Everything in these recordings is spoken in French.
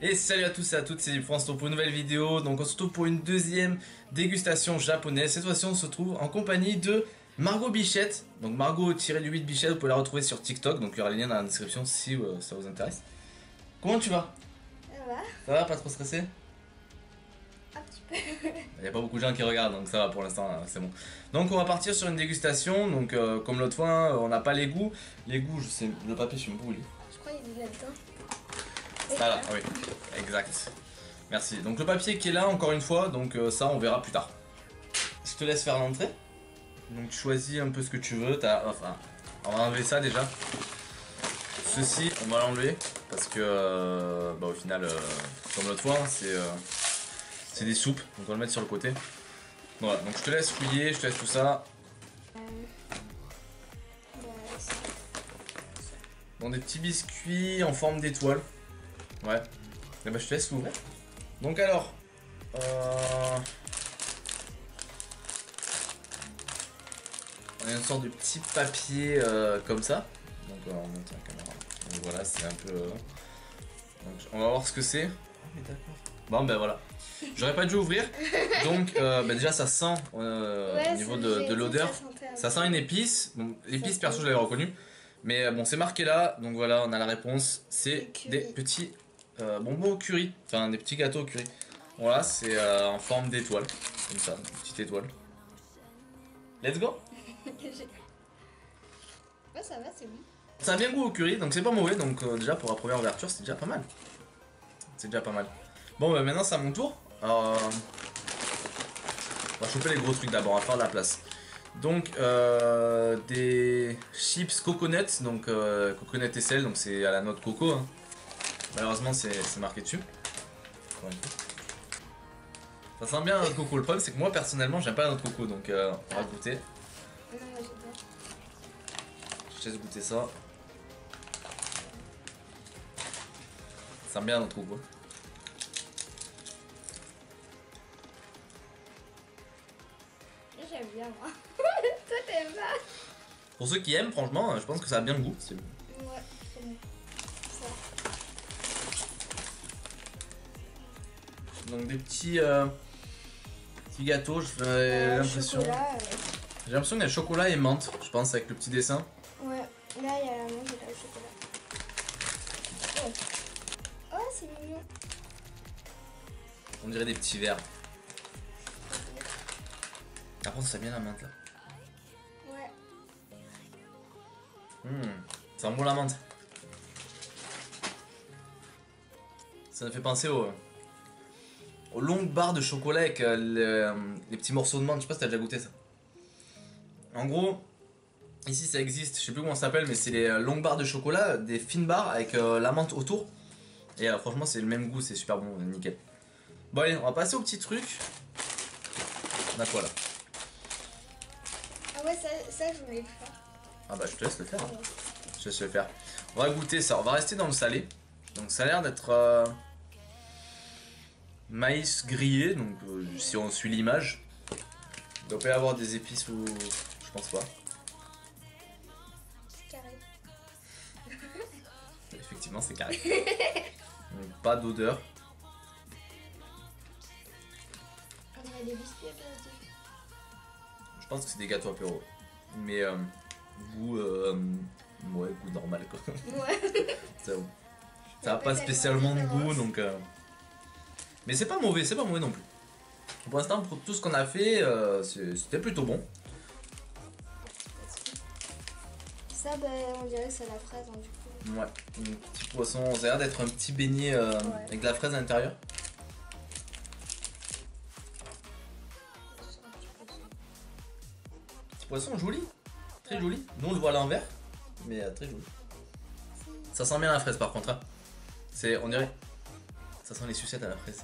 Et salut à tous et à toutes, c'est France pour une nouvelle vidéo. Donc on se retrouve pour une deuxième dégustation japonaise. Cette fois-ci on se trouve en compagnie de Margot Bichette. Donc Margot-8 Bichette, vous pouvez la retrouver sur TikTok. Donc il y aura les liens dans la description si ça vous intéresse. Comment tu vas? Ça va. Ça va, pas trop stressé? Un petit peu. Il n'y a pas beaucoup de gens qui regardent, donc ça va pour l'instant, c'est bon. Donc on va partir sur une dégustation. Donc comme l'autre fois, on n'a pas les goûts. Les goûts, je sais, le papier, je sais même pas où il est. Je crois qu'il est là-dedans. Ah là, oui, exact. Merci. Donc le papier qui est là, encore une fois, donc ça on verra plus tard. Je te laisse faire l'entrée. Donc tu choisis un peu ce que tu veux. Enfin, on va enlever ça déjà. Ceci, on va l'enlever parce que au final, comme l'autre fois, c'est des soupes. Donc on va le mettre sur le côté. Voilà, donc je te laisse fouiller, je te laisse tout ça. Dans des petits biscuits en forme d'étoile. Ouais. Et bah je te laisse l'ouvrir. Donc alors, on a une sorte de petit papier comme ça. Donc on monte la caméra. Donc voilà, c'est un peu. Donc on va voir ce que c'est. Ah mais d'accord. Bon ben voilà. J'aurais pas dû ouvrir. Donc déjà ça sent ouais, au niveau de l'odeur. Ça sent une épice. Bon, l'épice perso je l'avais reconnu. Mais bon c'est marqué là. Donc voilà, on a la réponse. C'est des petits bonbons au curry, enfin des petits gâteaux au curry. Voilà, c'est en forme d'étoile, comme ça, une petite étoile. Let's go. Ouais, ça va, c'est bon. Ça a bien goût au curry, donc c'est pas mauvais, donc déjà pour la première ouverture, c'est déjà pas mal. C'est déjà pas mal. Bon, bah maintenant c'est à mon tour. Alors, on va choper les gros trucs d'abord, on va faire de la place. Donc, des chips coconut, donc coconut et sel, donc c'est à la noix de coco. Hein. Malheureusement, c'est marqué dessus. Ça sent bien la noix de coco. Le problème, c'est que moi, personnellement, j'aime pas la noix de coco. Donc, on va goûter. Non, moi j'aime pas. Je te laisse goûter ça. Ça sent bien la noix de coco. J'aime bien, moi. Toi, t'aimes pas? Pour ceux qui aiment, franchement, je pense que ça a bien le goût. Ouais, c'est bon. Ça. Donc, des petits gâteaux, j'ai l'impression. J'ai l'impression qu'il y a le chocolat et menthe, je pense, avec le petit dessin. Ouais, là il y a la menthe et là le chocolat. Oh, oh c'est mignon. On dirait des petits verres. Par contre, ça sent bien la menthe là. Ouais. Ça sent bon la menthe. Ça me fait penser aux longues barres de chocolat avec les petits morceaux de menthe. Je sais pas si t'as déjà goûté ça. En gros, ici ça existe, je sais plus comment ça s'appelle, mais c'est les longues barres de chocolat, des fines barres avec la menthe autour. Et franchement, c'est le même goût, c'est super bon, nickel. Bon, allez, on va passer au petit truc. On a quoi là? Ah ouais, ça je voulais le faire. Ah bah, je te laisse le faire. Hein. Je te laisse le faire. On va goûter ça, on va rester dans le salé. Donc, ça a l'air d'être maïs grillé, donc si on suit l'image. Il doit pas y avoir des épices ou. Je pense pas. C'est carré. Effectivement, c'est carré. Donc, pas d'odeur. On dirait des biscuits apéritifs. Je pense que c'est des gâteaux apéro. Mais goût. Ouais, goût normal quoi. Ouais. Ça a pas spécialement de goût donc. Mais c'est pas mauvais non plus. Pour l'instant, pour tout ce qu'on a fait, c'était plutôt bon. Ça, on dirait que c'est la fraise hein, du coup. Ouais, un petit poisson, ça a l'air d'être un petit beignet avec de la fraise à l'intérieur. Petit poisson joli, très joli. Nous on le voit à l'envers, mais très joli. Ça sent bien la fraise par contre. Hein. On dirait, ça sent les sucettes à la fraise.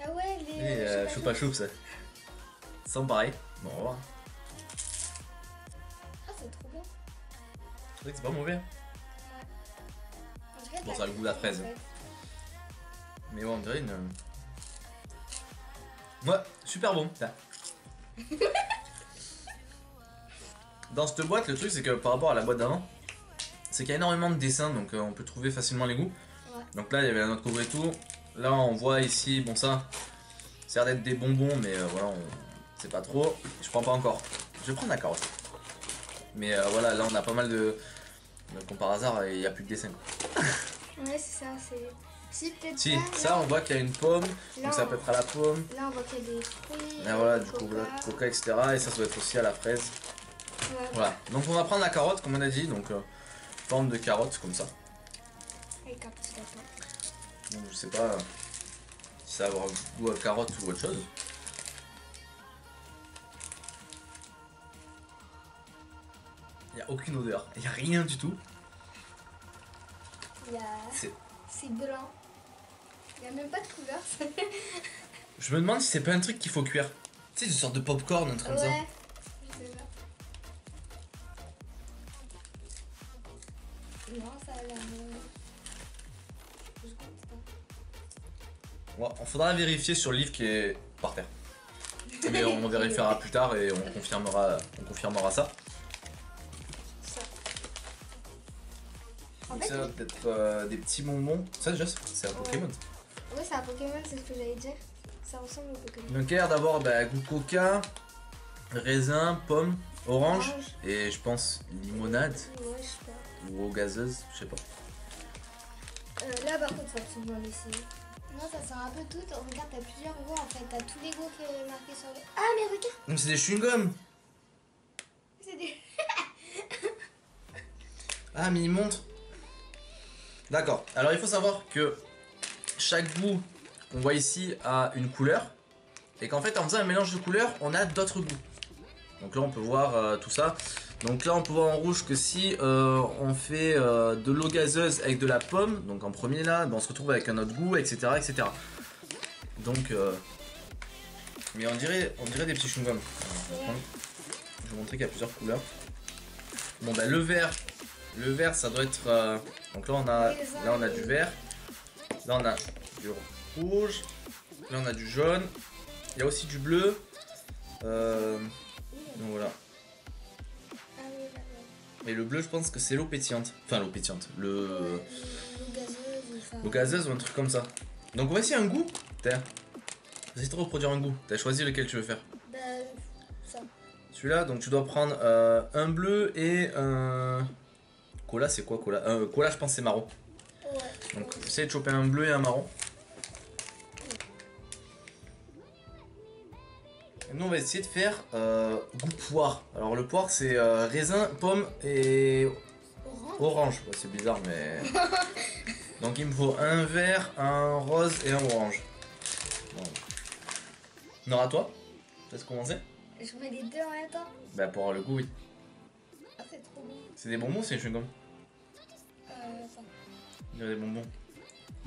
Ah ouais, les choupa choups, ça sent pareil. Bon, on va voir. Ah, c'est trop bon. C'est vrai que c'est pas mauvais. Ouais. Bon, ça a le goût de la fraise. En fait. Mais ouais, on dirait une Ouais, super bon. Tiens. Dans cette boîte, le truc c'est que par rapport à la boîte d'avant, c'est qu'il y a énormément de dessins, donc on peut trouver facilement les goûts. Ouais. Donc là, il y avait un autre couvre et tout. Là, on voit ici, bon ça, ça a l'air d'être des bonbons, mais voilà, on sait pas trop. Je prends pas encore. Je vais prendre la carotte. Mais voilà, là, on a pas mal de... Comme par hasard, il n'y a plus de dessin. Ouais, c'est ça, c'est... Si, peut-être Si, pas, ça, là, on voit qu'il y a une pomme, là, donc ça peut être à la pomme. Là, on voit qu'il y a des fruits. Et voilà, du coca. coca, etc. Et ça doit être aussi à la fraise. Ouais. Voilà, donc on va prendre la carotte, comme on a dit, donc forme de carotte, comme ça. Avec un petit lapin. Donc je sais pas si ça va avoir goût à carotte ou autre chose. Il n'y a aucune odeur, il n'y a rien du tout. Il y a... C'est blanc. Il n'y a même pas de couleur. Je me demande si c'est pas un truc qu'il faut cuire. Tu sais, une sorte de popcorn, un truc comme ça. Ouais. Je sais pas. Non, ça a l'air... Je goûte pas. Ouais, on faudra vérifier sur le livre qui est par terre. Mais on vérifiera plus tard et on confirmera ça. Ça. En Donc fait, ça va être des petits bonbons. Ça déjà, c'est un Pokémon. ouais, c'est un Pokémon, c'est ce que j'allais dire. Ça ressemble au Pokémon. Donc il y a d'abord goût coca, raisin, pomme, orange Orange. et je pense limonade Ouais, je sais pas. ou eau gazeuse, je sais pas. Là, par contre, faut absolument l'essayer. Non, ça sent un peu tout. Regarde, t'as plusieurs goûts en fait. T'as tous les goûts qui sont marqués sur le. Ah, mais regarde! Donc c'est des chewing-gums. C'est des. Ah mais il montre. D'accord. Alors il faut savoir que chaque goût qu'on voit ici a une couleur et qu'en fait en faisant un mélange de couleurs on a d'autres goûts. Donc là on peut voir tout ça. Donc là on peut voir en rouge que si on fait de l'eau gazeuse avec de la pomme, donc en premier là, ben, on se retrouve avec un autre goût, etc. etc. Donc mais on dirait des petits chewing-gums. Je vais vous montrer qu'il y a plusieurs couleurs. Bon bah le vert ça doit être donc là on a du vert, là on a du rouge, là on a du jaune, il y a aussi du bleu. Donc voilà. Ah oui, là, ouais. Et le bleu je pense que c'est l'eau pétillante. Enfin l'eau pétillante. L'eau gazeuse ou ça. L'eau gazeuse ou un truc comme ça. Donc voici un goût. Tiens. Vas-y de reproduire un goût. T'as choisi lequel tu veux faire. Bah, ça. Celui-là, donc tu dois prendre un bleu et un... Cola c'est quoi cola cola je pense c'est marron. Ouais. Donc essaye de choper un bleu et un marron. Et nous on va essayer de faire goût poire. Alors le poire c'est raisin, pomme et orange. Ouais, c'est bizarre mais... Donc il me faut un vert, un rose et un orange. Bon. Nora toi, tu laisses commencer? Je mets les deux en même temps. Bah pour avoir le goût oui. Ah, c'est trop bon. C'est des bonbons ou c'est des chewing-gums? Attends. Il y a des bonbons.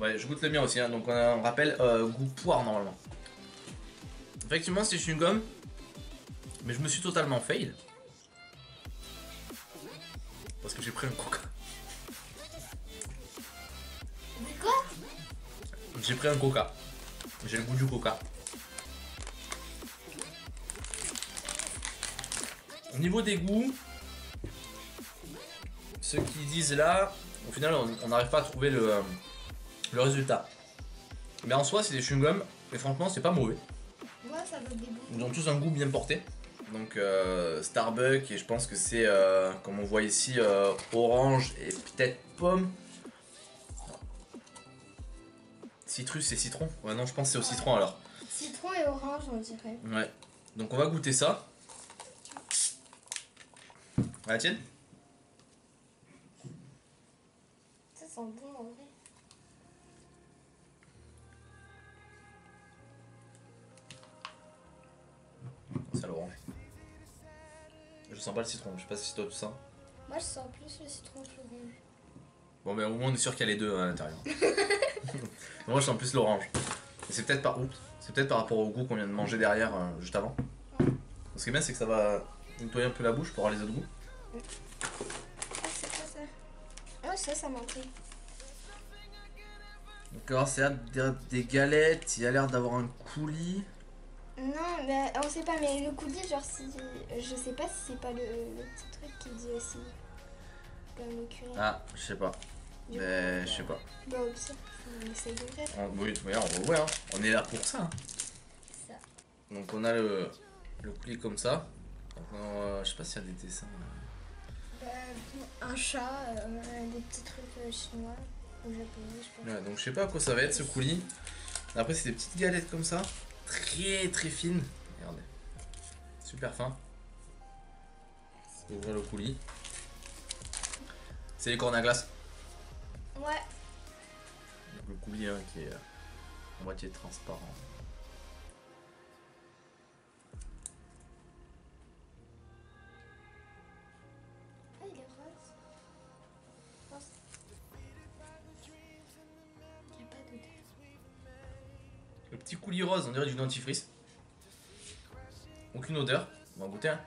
Ouais je goûte le mien aussi hein. Donc on rappelle goût poire normalement. Effectivement c'est chewing-gum. Mais je me suis totalement fail. Parce que j'ai pris un coca. Mais quoi? J'ai pris un coca. J'ai le goût du coca. Au niveau des goûts, ceux qui disent là, au final on n'arrive pas à trouver le résultat. Mais en soi c'est des chewing-gums et franchement c'est pas mauvais. Moi, ça donne des bons. Ils ont tous un goût bien porté. Donc Starbucks et je pense que c'est comme on voit ici orange et peut-être pomme. Citrus et citron. Ouais non je pense que c'est au citron alors. Citron et orange, on dirait. Ouais. Donc on va goûter ça. La tienne? Ça sent bon en vrai. C'est l'orange. Je sens pas le citron, je sais pas si toi tu sens. Moi, je sens plus le citron que l'orange. Bon mais au moins on est sûr qu'il y a les deux à l'intérieur. Moi je sens plus l'orange. C'est peut-être par rapport au goût qu'on vient de manger derrière juste avant. Ce qui est bien c'est que ça va nettoyer un peu la bouche pour avoir les autres goûts. Ah, c'est quoi ça? Ah, ça m'intrigue. Donc alors c'est des galettes, il y a l'air d'avoir un coulis. Non, mais on sait pas, mais le coulis, genre si... Je sais pas si c'est pas le petit truc qui dit aussi. Comme le curry. Ah, je sais pas. Mais je sais pas. Bah au pire, on essaye d'ouvrir. Oui, on va, hein. On est là pour ça. Hein. Ça. Donc on a le coulis comme ça. Donc, je sais pas s'il y a des dessins. Un chat, des petits trucs chinois ou japonais, je pense. Ouais, donc je sais pas à quoi ça va être ce coulis. Après c'est des petites galettes comme ça. Très très fines. Regardez. Super fin. On va ouvrir le coulis. C'est les cornes à glace. Ouais. Donc, le coulis hein, qui est à moitié transparent. Ah, il est rose. Je pense. Il n'y a pas d'odeur. Le petit coulis rose, on dirait du dentifrice. Aucune odeur. On va goûter hein.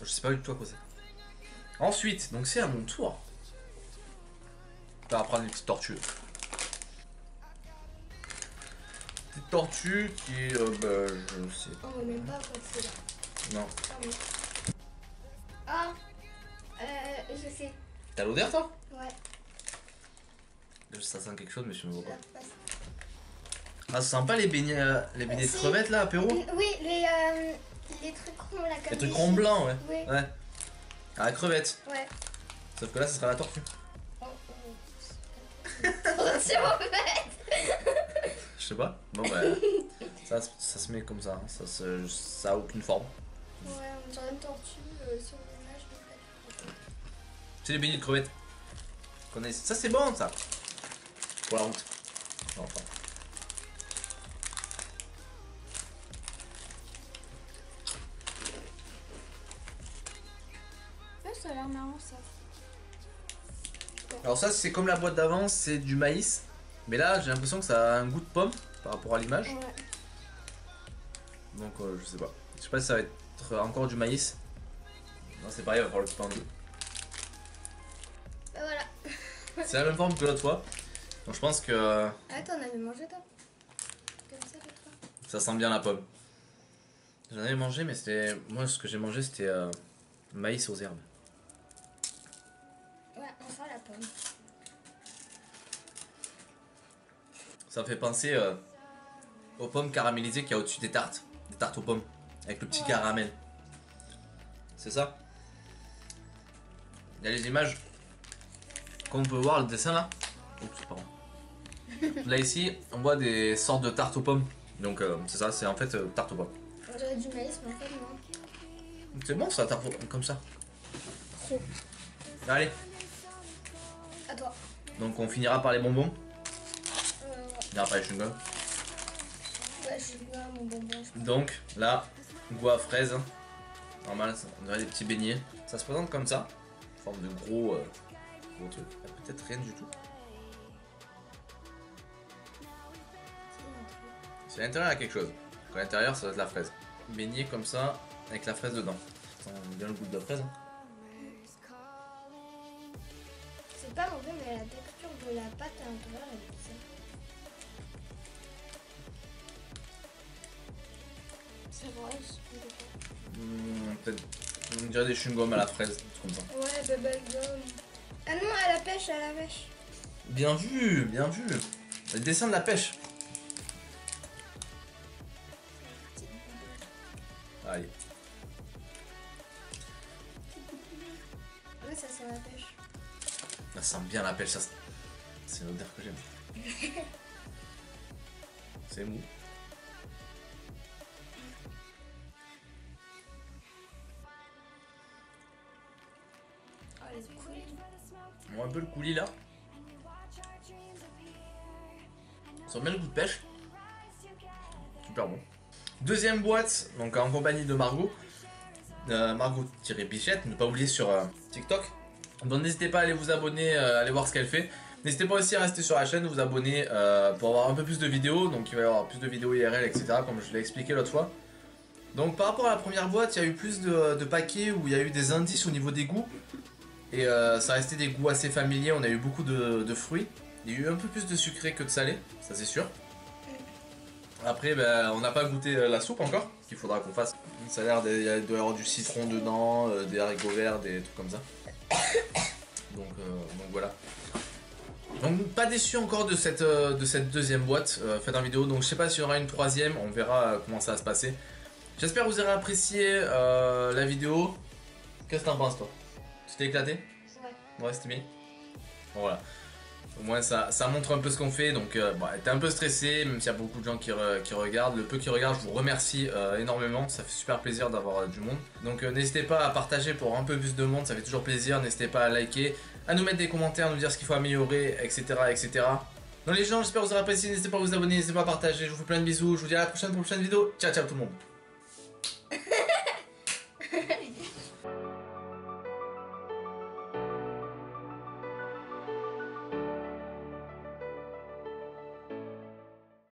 Je sais pas du tout à quoi c'est. Ensuite, donc c'est à mon tour. On va prendre une petite tortue. Petite tortue qui bah, je sais pas. On voit même pas quoi c'est là. Non. Ah, je sais. T'as l'odeur toi? Ouais. Ça sent quelque chose mais je me vois pas. Là, passe. Ah ça sent pas les beignets de Si. crevettes là, apéro? Oui, les trucs ronds là comme Les trucs des ronds chips. blancs ouais. Oui. Ouais. À la crevette. Ouais. Sauf que là ça sera la tortue. Attention en fait. Je sais pas. Bon bah ça se met comme ça. Hein. Ça a aucune forme. Ouais, on dirait une tortue sur l'image de C'est les beignets de crevettes. Ça c'est bon ça. Pour la route. Enfin. Ouais, ça a l'air marrant ça. Alors ça c'est comme la boîte d'avant, c'est du maïs. Mais là j'ai l'impression que ça a un goût de pomme par rapport à l'image. Ouais. Donc je sais pas. Je sais pas si ça va être encore du maïs. Non c'est pareil, il va falloir le couper en deux. Bah voilà. C'est la même forme que l'autre fois. Donc je pense que Ah, t'en avais mangé toi? Comme ça l'autre fois? ça sent bien la pomme. J'en avais mangé mais c'était... Moi ce que j'ai mangé c'était maïs aux herbes. Ouais, on sent la pomme. Ça me fait penser aux pommes caramélisées qu'il y a au-dessus des tartes. Des tartes aux pommes. Avec le petit Ouais. caramel. C'est ça? Il y a les images. Comme on peut voir le dessin là. Oups, pardon. Là ici, on voit des sortes de tartes aux pommes. Donc c'est ça, c'est en fait tarte aux pommes. On dirait du maïs, mais en fait non. C'est bon ça, tarte aux pommes comme ça. Trop. Allez, À toi. donc on finira par les bonbons. Ouais. On finira par les chewing-gums. Ouais, je suis bien mon bonbon. Je pense. Donc là, goût à fraise. Normal, on dirait des petits beignets. Ça se présente comme ça. En forme de gros truc. Peut-être rien du tout. C'est à l'intérieur, il y a quelque chose. Donc, à l'intérieur, ça doit être la fraise. Beignet comme ça, avec la fraise dedans. Ça sent bien le goût de la fraise. Hein. C'est pas mauvais, mais la texture de la pâte à l'intérieur est bizarre. C'est vrai, Peut-être, on dirait des chewing-gums à la fraise, comme ça. ouais, bubblegum. Ah non, à la pêche, à la pêche. Bien vu, bien vu. Le dessin de la pêche. Allez. Ouais, ça sent la pêche. Ça sent bien la pêche, ça. C'est une odeur que j'aime. C'est mou. Oh, elle est cool. On voit un peu le coulis là. Ça sent bien le goût de pêche. Super bon. Deuxième boîte, donc en compagnie de Margot. Margot-Bichette, ne pas oublier sur TikTok. Donc n'hésitez pas à aller vous abonner, aller voir ce qu'elle fait. N'hésitez pas aussi à rester sur la chaîne, vous abonner pour avoir un peu plus de vidéos. Donc il va y avoir plus de vidéos IRL, etc. Comme je l'ai expliqué l'autre fois. Donc par rapport à la première boîte, il y a eu plus de paquets où il y a eu des indices au niveau des goûts. Et ça restait des goûts assez familiers, on a eu beaucoup de fruits. Il y a eu un peu plus de sucré que de salé, ça c'est sûr. Après, ben, on n'a pas goûté la soupe encore, qu'il faudra qu'on fasse. Ça a l'air il doit y avoir du citron dedans, des haricots verts, des trucs comme ça. Donc voilà. Donc pas déçu encore de cette deuxième boîte faite en vidéo. Donc je sais pas s'il y aura une troisième, on verra comment ça va se passer. J'espère que vous aurez apprécié la vidéo. Qu'est-ce que t'en penses toi? Tu t'es éclaté? Ouais. Ouais, c'était bien. Bon, voilà. Au moins ça montre un peu ce qu'on fait, donc bon, t'es un peu stressé, même s'il y a beaucoup de gens qui regardent. Le peu qui regardent, je vous remercie énormément, ça fait super plaisir d'avoir du monde. Donc n'hésitez pas à partager pour un peu plus de monde, ça fait toujours plaisir. N'hésitez pas à liker, à nous mettre des commentaires, à nous dire ce qu'il faut améliorer, etc. etc. Donc les gens, j'espère que vous aurez apprécié, n'hésitez pas à vous abonner, n'hésitez pas à partager, je vous fais plein de bisous, je vous dis à la prochaine pour une prochaine vidéo. Ciao ciao tout le monde.